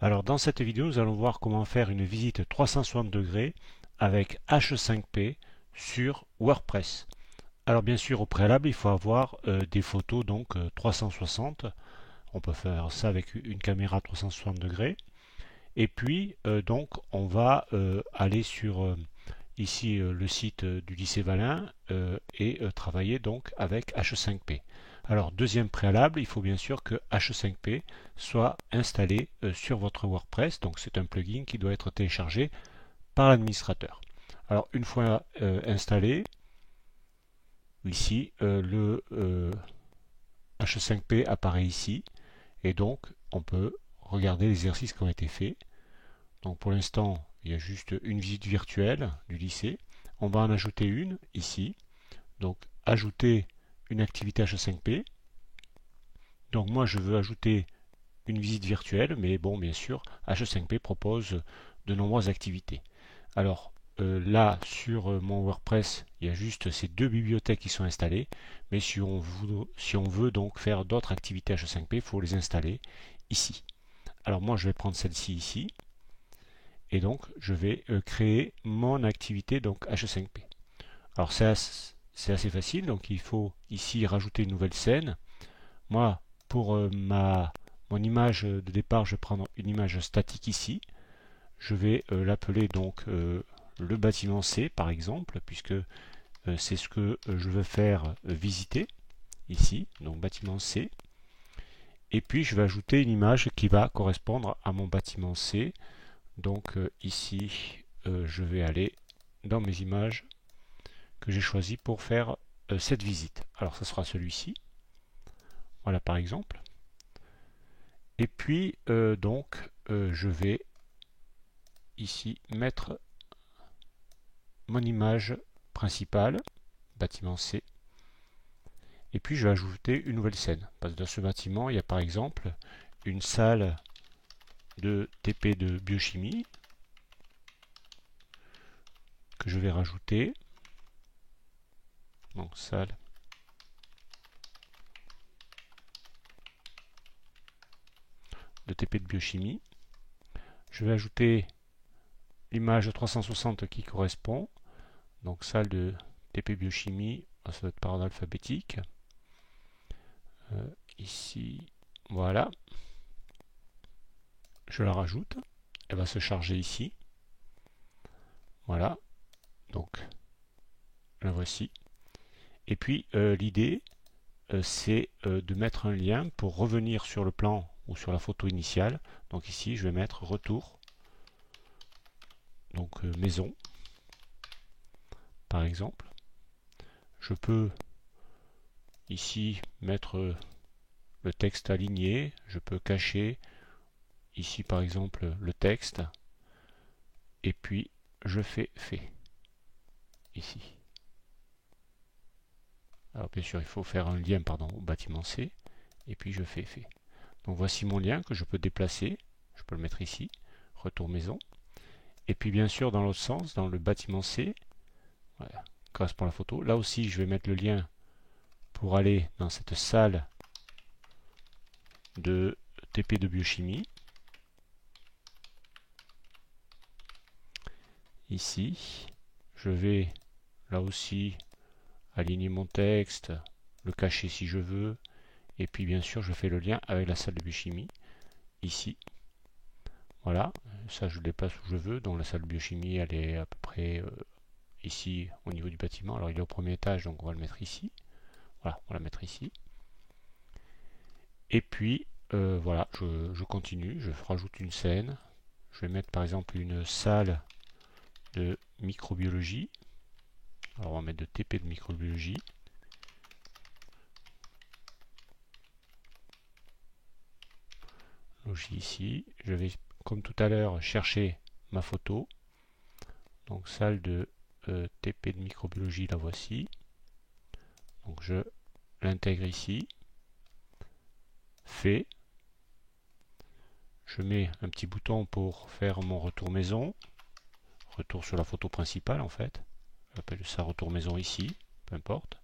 Alors dans cette vidéo, nous allons voir comment faire une visite 360 degrés avec H5P sur WordPress. Alors bien sûr, au préalable, il faut avoir des photos 360. On peut faire ça avec une caméra 360 degrés. Et puis on va aller sur ici le site du lycée Valin et travailler donc avec H5P. Alors deuxième préalable, il faut bien sûr que H5P soit installé sur votre WordPress, donc c'est un plugin qui doit être téléchargé par l'administrateur. Alors une fois installé, ici le H5P apparaît ici et donc on peut regarder les exercices qui ont été faits. Donc pour l'instant, il y a juste une visite virtuelle du lycée. On va en ajouter une ici. Donc ajouter une activité H5P. Donc moi je veux ajouter une visite virtuelle, mais bon bien sûr H5P propose de nombreuses activités. Alors là sur mon WordPress, il y a juste ces deux bibliothèques qui sont installées, mais si on veut donc faire d'autres activités H5P, il faut les installer ici. Alors moi je vais prendre celle-ci ici. Et donc je vais créer mon activité donc H5P. Alors c'est assez facile, donc il faut ici rajouter une nouvelle scène. Moi, pour mon image de départ, je vais prendre une image statique ici. Je vais l'appeler donc le bâtiment C par exemple, puisque c'est ce que je veux faire visiter ici, donc bâtiment C. Et puis je vais ajouter une image qui va correspondre à mon bâtiment C. Donc ici, je vais aller dans mes images que j'ai choisies pour faire cette visite. Alors ce sera celui-ci. Voilà par exemple. Et puis je vais ici mettre mon image principale, bâtiment C. Et puis je vais ajouter une nouvelle scène. Parce que dans ce bâtiment, il y a par exemple une salle de TP de biochimie que je vais rajouter. Donc salle de TP de biochimie. Je vais ajouter l'image 360 qui correspond. Donc salle de TP biochimie, ça doit être par ordre alphabétique. Ici, voilà. Je la rajoute. Elle va se charger ici. Voilà. Donc, la voici. Et puis, l'idée, c'est de mettre un lien pour revenir sur le plan ou sur la photo initiale. Donc ici, je vais mettre retour. Donc, maison, par exemple. Je peux ici mettre le texte aligné. Je peux cacher ici, par exemple, le texte. Et puis, je fais fait. Ici. Alors bien sûr, il faut faire un lien au bâtiment C, et puis je fais fait. Donc voici mon lien que je peux déplacer, je peux le mettre ici, retour maison. Et puis bien sûr, dans l'autre sens, dans le bâtiment C, voilà, correspond à la photo. Là aussi, je vais mettre le lien pour aller dans cette salle de TP de biochimie. Ici, je vais là aussi aligner mon texte, le cacher si je veux, et puis bien sûr je fais le lien avec la salle de biochimie, ici. Voilà, ça je le déplace où je veux, donc la salle de biochimie elle est à peu près ici au niveau du bâtiment, alors il est au premier étage donc on va le mettre ici, voilà, on va la mettre ici. Et puis voilà, je continue, je rajoute une scène, je vais mettre par exemple une salle de microbiologie, alors on va mettre de TP de microbiologie. Logie ici, je vais comme tout à l'heure chercher ma photo, donc salle de TP de microbiologie, la voici, donc je l'intègre ici, fait, je mets un petit bouton pour faire mon retour maison, retour sur la photo principale en fait, j'appelle ça retour maison ici, peu importe.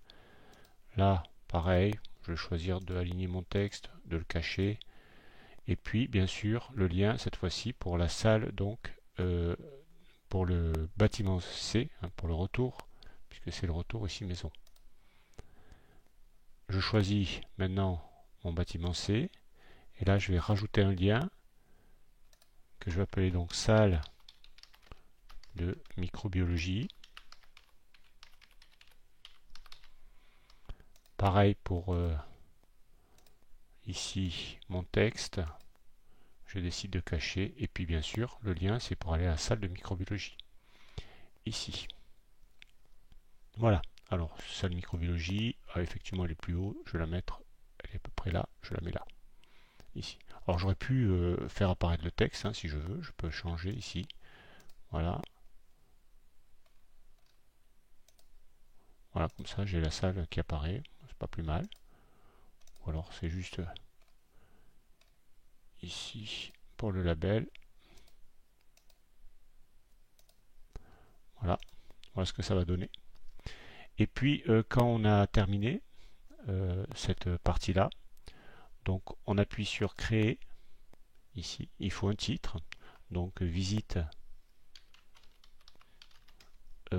Là, pareil, je vais choisir de aligner mon texte, de le cacher, Et puis bien sûr le lien cette fois-ci pour la salle, donc pour le bâtiment C, hein, pour le retour, puisque c'est le retour ici maison. Je choisis maintenant mon bâtiment C, et là je vais rajouter un lien que je vais appeler donc salle de microbiologie. Pareil pour ici mon texte, je décide de cacher, et puis bien sûr le lien c'est pour aller à la salle de microbiologie, ici. Voilà, alors salle de microbiologie, effectivement elle est plus haut, je vais la mettre, elle est à peu près là, je la mets là, ici. Alors j'aurais pu faire apparaître le texte, hein, si je veux, je peux changer ici, voilà. Voilà, comme ça j'ai la salle qui apparaît, c'est pas plus mal. Ou alors c'est juste ici pour le label. Voilà, voilà ce que ça va donner. Et puis quand on a terminé cette partie-là, donc on appuie sur créer. Ici, il faut un titre. Donc visite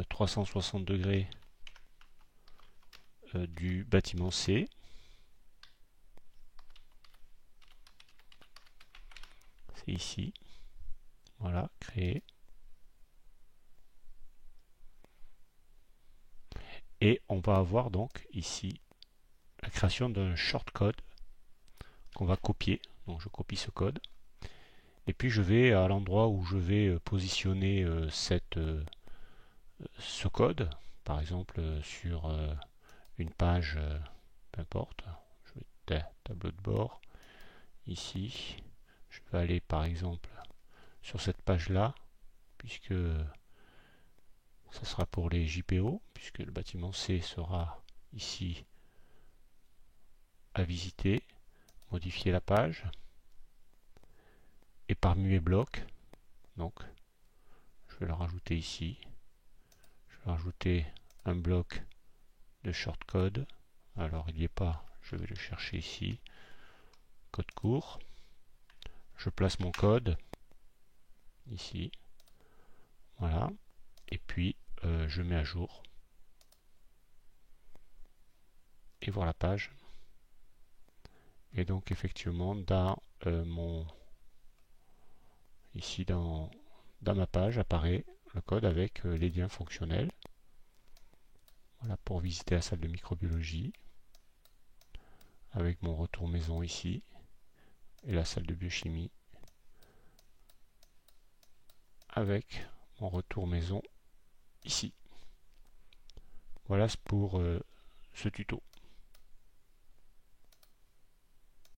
360 degrés du bâtiment C. C'est ici. Voilà, créer. Et on va avoir donc ici la création d'un shortcode qu'on va copier. Donc je copie ce code. Et puis je vais à l'endroit où je vais positionner ce code, par exemple sur une page, peu importe, je vais tableau de bord, ici, je vais aller par exemple sur cette page là, puisque ça sera pour les JPO, puisque le bâtiment C sera ici à visiter, modifier la page, et parmi mes blocs, donc je vais le rajouter ici, je vais rajouter un bloc de shortcode, alors il n'y est pas, je vais le chercher ici, code court, je place mon code ici, voilà, et puis je mets à jour, et voir la page. Et donc effectivement dans ici dans ma page apparaît le code avec les liens fonctionnels. Voilà pour visiter la salle de microbiologie, avec mon retour maison ici, et la salle de biochimie, avec mon retour maison ici. Voilà pour ce tuto.